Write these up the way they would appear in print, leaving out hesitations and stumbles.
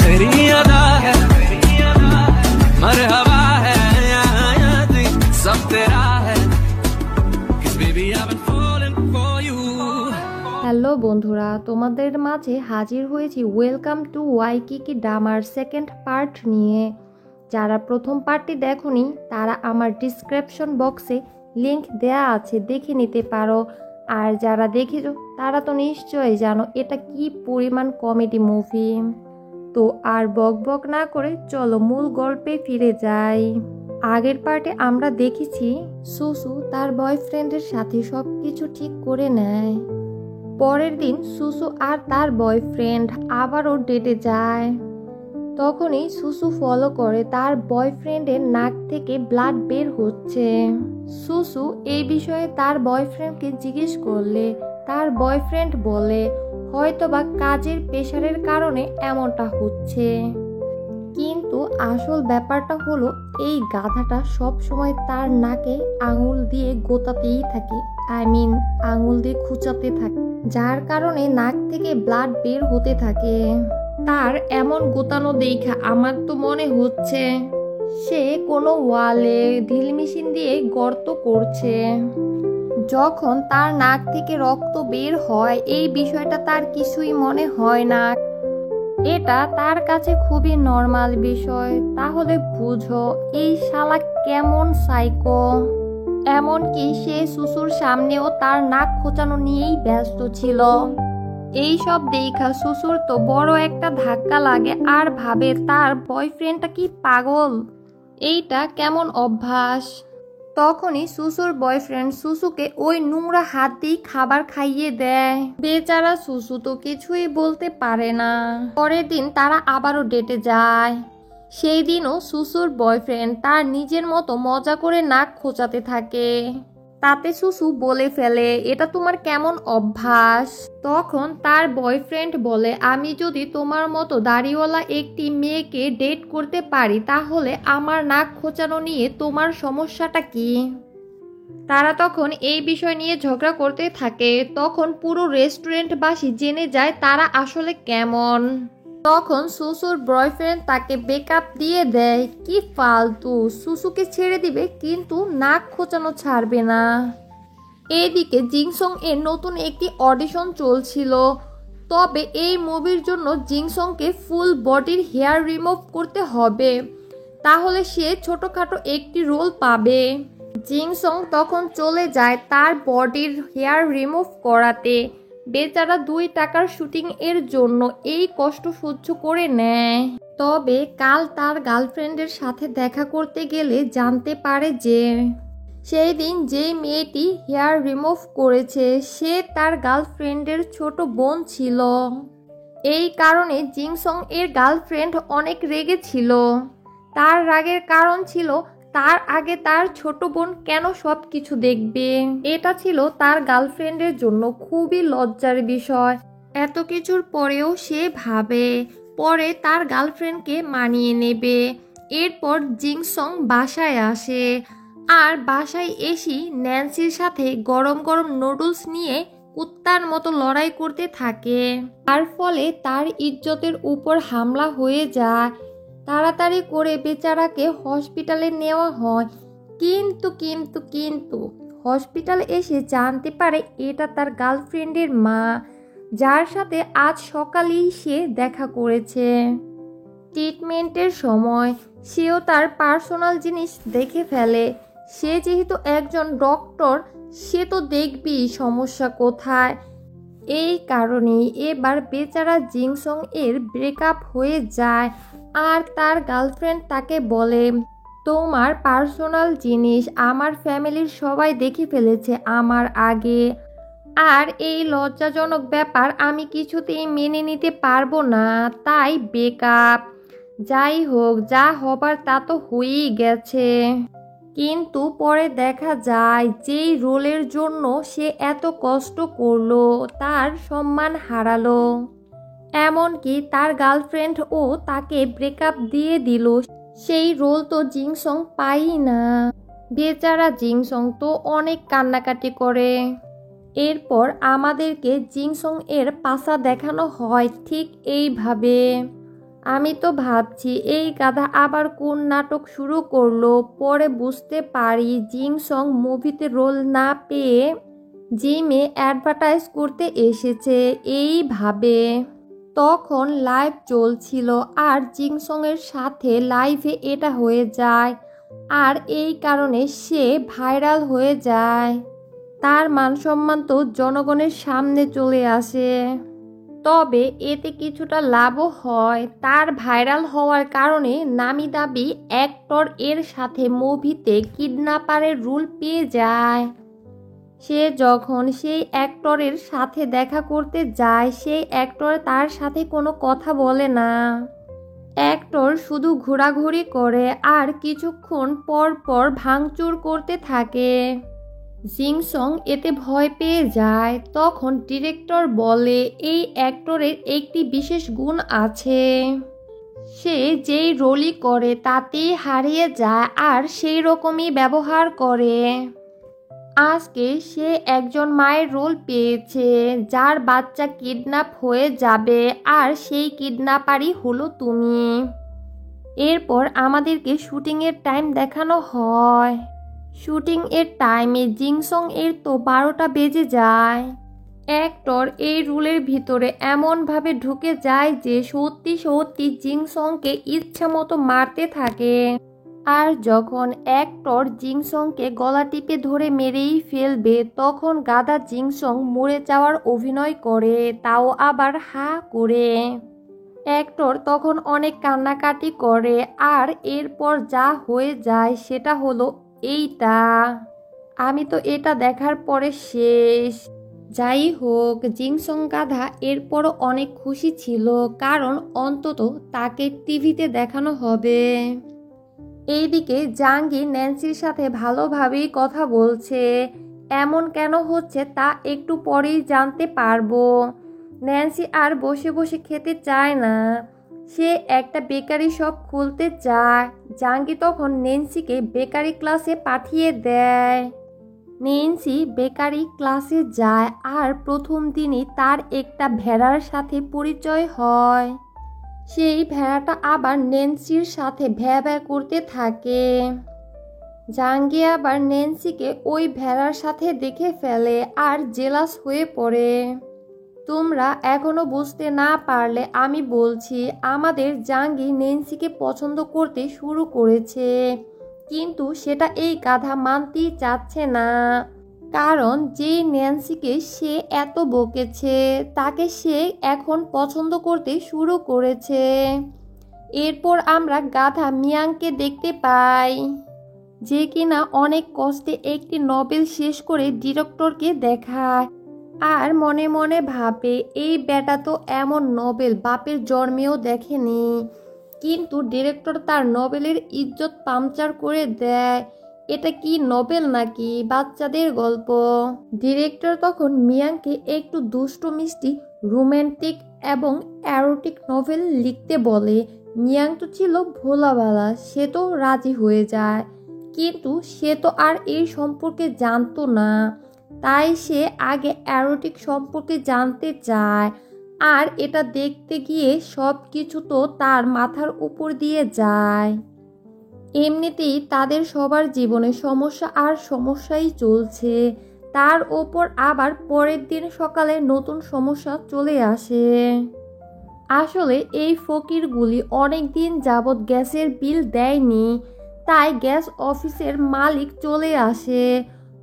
तेरी अदा है मरहबा है सब तेरा है baby I've been falling for you। Hello বন্ধুরা, তোমাদের মাঝে হাজির হয়েছি welcome to Waikiki drummer second part নিয়ে। যারা প্রথম পার্টটি দেখোনি তারা আমার ডিসক্রিপশন বক্সে লিংক দেয়া আছে, দেখে নিতে পারো। আর যারা দেখেছো তারা তো নিশ্চয়ই জানো এটা কি পরিমাণ কমেডি মুভি। তো আর বক বক না করে চলো মূল গল্পে ফিরে যাই। আগের পার্টে আমরা দেখেছি সুসু তার বয়ফ্রেন্ডের সাথে সব কিছু ঠিক করে নেয়। পরের দিন সুসু আর তার বয়ফ্রেন্ড আবারও ডেটে যায়। তখনই সুসু ফলো করে তার বয়ফ্রেন্ডের নাক থেকে ব্লাড বের হচ্ছে। সুসু এই বিষয়ে তার বয়ফ্রেন্ডকে জিজ্ঞেস করলে তার বয়ফ্রেন্ড বলে হয়তোবা কাজের প্রেশারের কারণে এমনটা হচ্ছে। কিন্তু আসল ব্যাপারটা হলো এই গাধাটা সব সময় তার নাকে আঙুল দিয়ে গোতাতেই থাকে, আঙুল দিয়ে খুঁচাতে থাকে, যার কারণে নাক থেকে ব্লাড বের হতে থাকে। তার এমন গোতানো দেখা আমার তো মনে হচ্ছে সে কোনো ওয়ালে ড্রিল মেশিন দিয়ে গর্ত করছে। যখন তার নাক থেকে রক্ত বের হয় এই বিষয়টা তার কিছুই মনে হয় না, এটা তার কাছে খুবই নর্মাল বিষয়। তাহলে বুঝো এই শালা কেমন সাইকো। এমনকি সে সুসুর সামনেও তার নাক খোঁচানো নিয়েই ব্যস্ত ছিল। এই সব দেখা সুসুর তো বড় একটা ধাক্কা লাগে আর ভাবে তার বয়ফ্রেন্ডটা কি পাগল, এইটা কেমন অভ্যাস। তখনই সুসুর বয়ফ্রেন্ড সুসুকে ওই নোংরা হাত দিয়ে খাবার খাইয়ে দেয়। বেচারা সুসু তো কিছুই বলতে পারে না। পরের দিন তারা আবারও ডেটে যায়। সেই দিনও সুসুর বয়ফ্রেন্ড তার নিজের মতো মজা করে নাক খোঁচাতে থাকে। তাতে সুসু বলে ফেলে এটা তোমার কেমন অভ্যাস। তখন তার বয়ফ্রেন্ড বলে আমি যদি তোমার মতো দাড়িওয়ালা একটি মেয়েকে ডেট করতে পারি তাহলে আমার নাক খোঁচানো নিয়ে তোমার সমস্যাটা কি। তারা তখন এই বিষয় নিয়ে ঝগড়া করতে থাকে। তখন পুরো রেস্টুরেন্টবাসী জেনে যায় তারা আসলে কেমন। তখন সুসুর বয়ফ্রেন্ড তাকে ব্রেকআপ দিয়ে দেয়। কি ফালতু, সুসুকে ছেড়ে দিবে কিন্তু নাক খোঁচানো ছাড়বে না। এদিকে জিংসং এর নতুন একটি অডিশন চলছিল। তবে এই মুভির জন্য জিংসংকে ফুল বডির হেয়ার রিমুভ করতে হবে, তাহলে সে ছোটখাটো একটি রোল পাবে। জিংসং তখন চলে যায় তার বডির হেয়ার রিমুভ করাতে। বেচারা 2 টাকার শুটিং এর জন্য এই কষ্ট সহ্য করে নেয়। তবে কাল তার গার্লফ্রেন্ডের সাথে দেখা করতে গেলে জানতে পারে যে সেই দিন যে মেয়েটি হেয়ার রিমুভ করেছে সে তার গার্লফ্রেন্ডের ছোট বোন ছিল। এই কারণে জিংসং এর গার্লফ্রেন্ড অনেক রেগে ছিল। তার রাগের কারণ ছিল তার আগে তার ছোট বোন কেন সব কিছু দেখবে। এটা ছিল তার গার্লফ্রেন্ডের জন্য খুবই লজ্জার বিষয়। এত কিছুর পরেও সে ভাবে পরে তার গার্লফ্রেন্ডকে মানিয়ে নেবে। এরপর জিংসং বাসায় আসে আর বাসায় এসে ন্যান্সির সাথে গরম গরম নুডলস নিয়ে কুত্তার মতো লড়াই করতে থাকে। তার ফলে তার ইজ্জতের উপর হামলা হয়ে যায়। তাড়াতাড়ি করে বেচারাকে হসপিটালে নেওয়া হয়। কিন্তু হসপিটালে এসে জানতে পারে এটা তার গার্লফ্রেন্ডের মা, যার সাথে আজ সকালেই সে দেখা করেছে। ট্রিটমেন্টের সময় সেও তার পার্সোনাল জিনিস দেখে ফেলে। সে যেহেতু একজন ডক্টর সে তো দেখবেই সমস্যা কোথায়। এই কারণেই এবার বেচারা জিংসং এর ব্রেকআপ হয়ে যায়। আর তার গার্লফ্রেন্ড তাকে বলে তোমার পার্সোনাল জিনিস আমার ফ্যামিলির সবাই দেখে ফেলেছে আমার আগে, আর এই লজ্জাজনক ব্যাপার আমি কিছুতেই মেনে নিতে পারবো না, তাই ব্রেকআপ। যাই হোক, যা হবার তা তো হয়েই গেছে। কিন্তু পরে দেখা যায় যেই রোলের জন্য সে এত কষ্ট করলো তার সম্মান হারালো। এমনকি তার গার্লফ্রেন্ডও তাকে ব্রেকআপ দিয়ে দিল। সেই রোল তো জিংসং পাই না। বেচারা জিংসং তো অনেক কান্নাকাটি করে। এরপর আমাদেরকে জিংসং এর পাছা দেখানো হয় ঠিক এইভাবে। আমি তো ভাবছি এই গাধা আবার কোন নাটক শুরু করলো। পরে বুঝতে পারি জিংসং মুভিতে রোল না পেয়ে জিমে অ্যাডভার্টাইজ করতে এসেছে এইভাবে। তখন লাইভ চলছিল আর জিংসংয়ের সাথে লাইভে এটা হয়ে যায় আর এই কারণে সে ভাইরাল হয়ে যায়। তার মান সম্মান তো জনগণের সামনে চলে আসে। তবে এতে কিছুটা লাভও হয়। তার ভাইরাল হওয়ার কারণে নামি দামি অ্যাক্টর এর সাথে মুভিতে কিডন্যাপারের রোল পেয়ে যায়। সে যখন সেই অ্যাক্টরের সাথে দেখা করতে যায় সেই অ্যাক্টর তার সাথে কোনো কথা বলে না। অ্যাক্টর শুধু ঘোরাঘুরি করে আর কিছুক্ষণ পর পর ভাঙচুর করতে থাকে। জিংসং এতে ভয় পেয়ে যায়। তখন ডিরেক্টর বলে এই অ্যাক্টরের একটি বিশেষ গুণ আছে, সে যেই রোলই করে তাতেই হারিয়ে যায় আর সেই রকমই ব্যবহার করে। আজকে সে একজন মায়ের রোল পেয়েছে যার বাচ্চা কিডন্যাপ হয়ে যাবে আর সেই কিডন্যাপারই হলো তুমি। এরপর আমাদেরকে শুটিংয়ের টাইম দেখানো হয়। শুটিং এর টাইমে জিংসং এর তো 12টা বেজে যায়। অ্যাক্টর এই রুলের ভিতরে এমনভাবে ঢুকে যায় যে সত্যি সত্যি জিংসংকে ইচ্ছা মতো মারতে থাকে। আর যখন অ্যাক্টর জিংসংকে গলা টিপে ধরে মেরেই ফেলবে তখন গাধা জিংসং মরে যাওয়ার অভিনয় করে, তাও আবার হা করে। অ্যাক্টর তখন অনেক কান্নাকাটি করে আর এরপর যা হয়ে যায় সেটা হলো এইটা। আমি তো এটা দেখার পরে শেষ। যাই হোক, জিংসং গাধা এরপরও অনেক খুশি ছিল কারণ অন্তত তাকে টিভিতে দেখানো হবে। এইদিকে জাহাঙ্গীর ন্যান্সির সাথে ভালোভাবেই কথা বলছে। এমন কেন হচ্ছে তা একটু পরেই জানতে পারবো। ন্যান্সি আর বসে বসে খেতে চায় না, সে একটা বেকারি শপ খুলতে চায়। জাহাঙ্গীর তখন ন্যান্সিকে বেকারি ক্লাসে পাঠিয়ে দেয়। ন্যান্সি বেকারি ক্লাসে যায় আর প্রথম দিনই তার একটা ভেড়ার সাথে পরিচয় হয়। সেই ভেড়াটা আবার ন্যান্সির সাথে ভ্যা ভ্যা করতে থাকে। জাহাঙ্গীর আবার ন্যান্সিকে ওই ভেড়ার সাথে দেখে ফেলে আর জেলাস হয়ে পড়ে। তোমরা এখনো বুঝতে না পারলে আমি বলছি, আমাদের জাহাঙ্গীর ন্যান্সিকে পছন্দ করতে শুরু করেছে, কিন্তু সেটা এই গাধা মানতেই চাচ্ছে না। কারণ যে ন্যান্সিকে সে এত বকেছে তাকে সে এখন পছন্দ করতে শুরু করেছে। এরপর আমরা গাধা মিয়াংকে দেখতে পাই, যে কিনা অনেক কষ্টে একটি নভেল শেষ করে ডিরেক্টরকে দেখায় আর মনে মনে ভাবে এই বেটা তো এমন নভেল বাপের জন্মেও দেখেনি। কিন্তু ডিরেক্টর তার নভেলের ইজ্জত পাংচার করে দেয়। এটা কি নভেল নাকি বাচ্চাদের গল্প? ডিরেক্টর তখন মিয়াংকে একটু দুষ্ট মিষ্টি রোমান্টিক এবং অ্যারোটিক নভেল লিখতে বলে। মিয়াং তো ছিল ভোলাবালা, সে তো রাজি হয়ে যায়, কিন্তু সে তো আর এই সম্পর্কে জানতো না। তাই সে আগে অ্যারোটিক সম্পর্কে জানতে চায় আর এটা দেখতে গিয়ে সব কিছু তো তার মাথার উপর দিয়ে যায়। এমনিতেই তাদের সবার জীবনে সমস্যা আর সমস্যাই চলছে, তার ওপর আবার পরের দিন সকালে নতুন সমস্যা চলে আসে। আসলে এই ফকিরগুলি অনেক দিন যাবৎ গ্যাসের বিল দেয়নি, তাই গ্যাস অফিসের মালিক চলে আসে।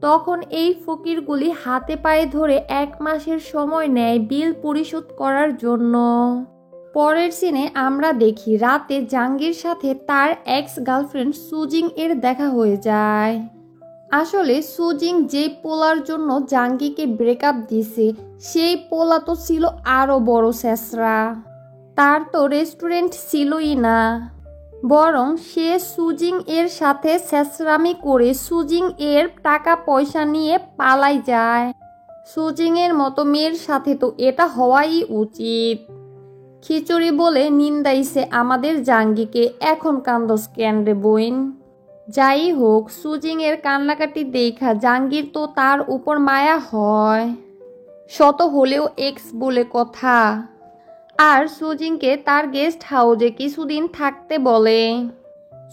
তখন এই ফকিরগুলি হাতে পায়ে ধরে 1 মাসের সময় নেয় বিল পরিশোধ করার জন্য। পরের সিনে আমরা দেখি রাতে জাহাঙ্গীর সাথে তার এক্স গার্লফ্রেন্ড সুজিং এর দেখা হয়ে যায়। আসলে সুজিং যে পোলার জন্য জাহাঙ্গীরকে ব্রেকআপ দিছে সেই পোলা তো ছিল আরো বড় ছেঁচড়া। তার তো রেস্টুরেন্ট ছিলই না, বরং সে সুজিং এর সাথে ছেঁচড়ামি করে সুজিং এর টাকা পয়সা নিয়ে পালাই যায়। সুজিং এর মতো মেয়ের সাথে তো এটা হওয়াই উচিত। খিচুড়ি বলে নিন্দাইছে আমাদের জাহাঙ্গীরকে, এখন কান্দস কেন রে বইন? যাই হোক, সুজিং এর কান্নাকাটি দেখা জাহাঙ্গীর তো তার উপর মায়া হয়। শত হলেও এক্স বলে কথা। আর সুজিংকে তার গেস্ট হাউসে কিছুদিন থাকতে বলে।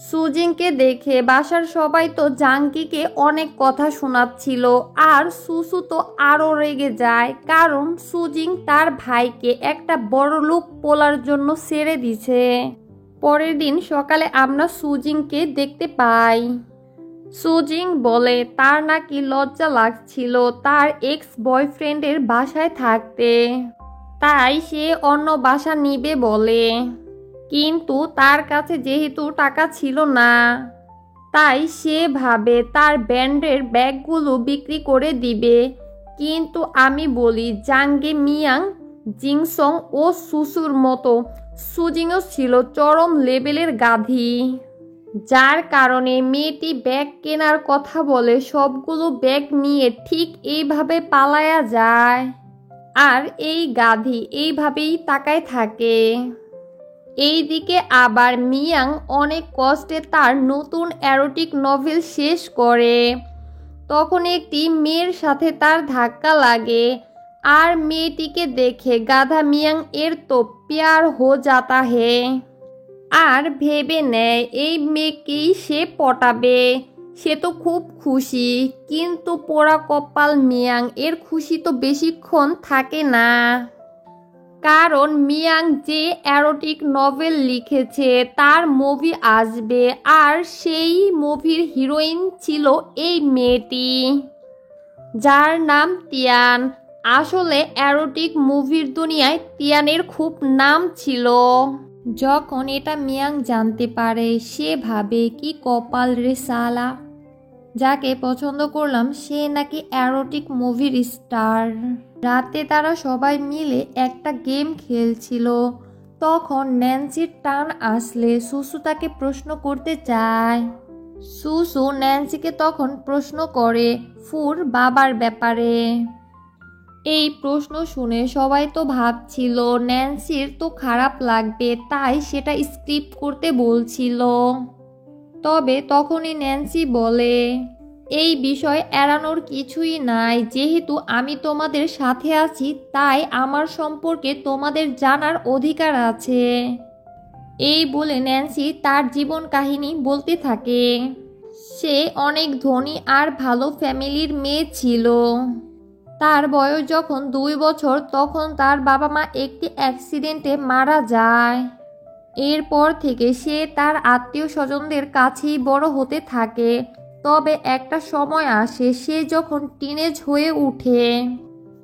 সুজিংকে দেখে বাসার সবাই তো জাঙ্গিকে অনেক কথা শোনাচ্ছিল, আর সুসু তো আরো রেগে যায়, কারণ সুজিং তার ভাইকে একটা বড় লোক পোলার জন্য ছেড়ে দিছে। পরের দিন সকালে আমরা সুজিংকে দেখতে পাই। সুজিং বলে তার নাকি লজ্জা লাগছিল তার এক্স বয়ফ্রেন্ডের বাসায় থাকতে, তাই সে অন্য বাসা নিবে বলে। কিন্তু তার কাছে যেহেতু টাকা ছিল না, তাই সে ভাবে তার ব্যান্ডের ব্যাগগুলো বিক্রি করে দিবে। কিন্তু আমি বলি জাঙ্গি মিয়াং, জিংসং ও সুসুর মতো সুজিংও ছিল চরম লেভেলের গাধি, যার কারণে মেয়েটি ব্যাগ কেনার কথা বলে সবগুলো ব্যাগ নিয়ে ঠিক এইভাবে পালায়া যায়। আর এই গাধি এইভাবেই তাকায় থাকে। এইদিকে আবার মিয়াং অনেক কষ্টে তার নতুন এরোটিক নভেল শেষ করে। তখন একটি মেয়ের সাথে তার ধাক্কা লাগে, আর মেয়েটিকে দেখে গাধা মিয়াং এর তো প্যার হো যাতা হে, আর ভেবে নেয় এই মেয়েকেই সে পটাবে। সে তো খুব খুশি, কিন্তু পোড়া কপাল মিয়াং এর খুশি তো বেশিক্ষণ থাকে না, কারণ মিয়াং যে এরোটিক নভেল লিখেছে তার মুভি আসবে, আর সেই মুভির হিরোইন ছিল এই মেয়েটি, যার নাম তিয়ান। আসলে এরোটিক মুভির দুনিয়ায় তিয়ানের খুব নাম ছিল। যখন এটা মিয়াং জানতে পারে, সে ভাবে কি কপাল রে সালা, যাকে পছন্দ করলাম সে নাকি এরোটিক মুভির স্টার। রাতে তারা সবাই মিলে একটা গেম খেলছিল। তখন ন্যান্সির টান আসলে সুসু তাকে প্রশ্ন করতে চায়। সুসু ন্যান্সিকে তখন প্রশ্ন করে ফুর বাবার ব্যাপারে। এই প্রশ্ন শুনে সবাই তো ভাবছিল ন্যান্সির তো খারাপ লাগবে, তাই সেটা স্কিপ করতে বলছিল। তবে তখনই ন্যান্সি বলে, এই বিষয় এড়ানোর কিছুই নাই, যেহেতু আমি তোমাদের সাথে আছি তাই আমার সম্পর্কে তোমাদের জানার অধিকার আছে। এই বলে ন্যান্সি তার জীবন কাহিনী বলতে থাকে। সে অনেক ধনী আর ভালো ফ্যামিলির মেয়ে ছিল। তার বয়স যখন 2 বছর তখন তার বাবা মা একটি অ্যাক্সিডেন্টে মারা যায়। এরপর থেকে সে তার আত্মীয় স্বজনদের কাছেই বড় হতে থাকে। তবে একটা সময় আসে, সে যখন টিনেজ হয়ে ওঠে,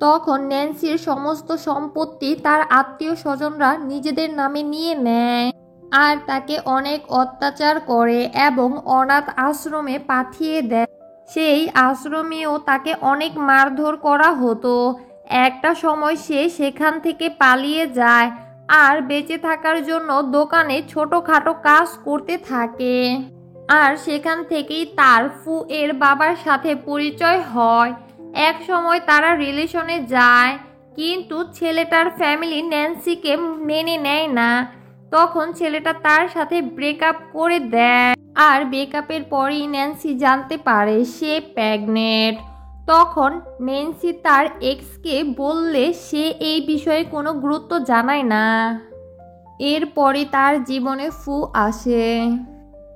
তখন ন্যান্সির সমস্ত সম্পত্তি তার আত্মীয় স্বজনরা নিজেদের নামে নিয়ে নেয়, আর তাকে অনেক অত্যাচার করে এবং অনাথ আশ্রমে পাঠিয়ে দেয়। সেই আশ্রমেও তাকে অনেক মারধর করা হতো। একটা সময় সে সেখান থেকে পালিয়ে যায়, আর বেঁচে থাকার জন্য দোকানে ছোটখাটো কাজ করতে থাকে। আর সেখান থেকেই তার ফু এর বাবার সাথে পরিচয় হয়। এক সময় তারা রিলেশনে যায়, কিন্তু ছেলেটার ফ্যামিলি ন্যান্সিকে মেনে নেয় না। তখন ছেলেটা তার সাথে ব্রেকআপ করে দেয়, আর ব্রেকআপের পরই ন্যান্সি জানতে পারে সে প্রেগনেন্ট। তখন ন্যান্সি তার এক্সকে বললে সে এই বিষয়ে কোনো গুরুত্ব জানায় না। এরপরে তার জীবনে ফু আসে।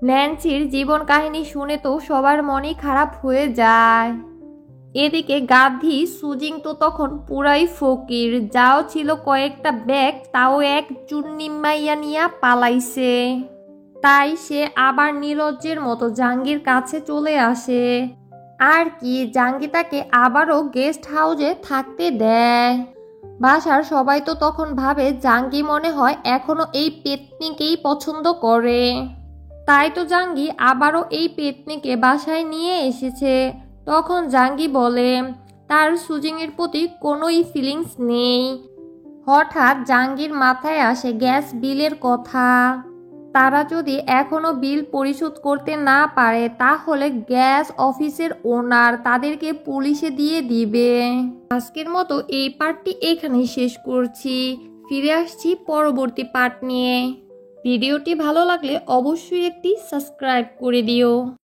ন্যান্সির জীবন কাহিনী শুনে তো সবার মনই খারাপ হয়ে যায়। এদিকে গাধি সুজিং তো তখন পুরাই ফকির, যাও ছিল কয়েকটা ব্যাগ তাও এক চুন্নিমাইয়া নিয়া পালাইছে। তাই সে আবার নির্লজ্জের মতো জাঙ্গির কাছে চলে আসে। আর কি, জাঙ্গি তাকে আবারও গেস্ট হাউসে থাকতে দেয়। বাসার সবাই তো তখন ভাবে জাঙ্গি মনে হয় এখনো এই পেতনিকেই পছন্দ করে, তাই তো জাঙ্গি আবারও এই পেতনিকে বাসায় নিয়ে এসেছে। তখন জাঙ্গি বলে তার সুজিংয়ের প্রতি কোনোই ফিলিংস নেই। হঠাৎ জাঙ্গির মাথায় আসে গ্যাস বিলের কথা। তারা যদি এখনো বিল পরিশোধ করতে না পারে তাহলে গ্যাস অফিসের ওনার তাদেরকে পুলিশে দিয়ে দিবে। আজকের মতো এই পার্টটি এখানেই শেষ করছি। ফিরে আসছি পরবর্তী পার্ট নিয়ে। ভিডিওটি ভালো লাগলে অবশ্যই একটি সাবস্ক্রাইব করে দিও।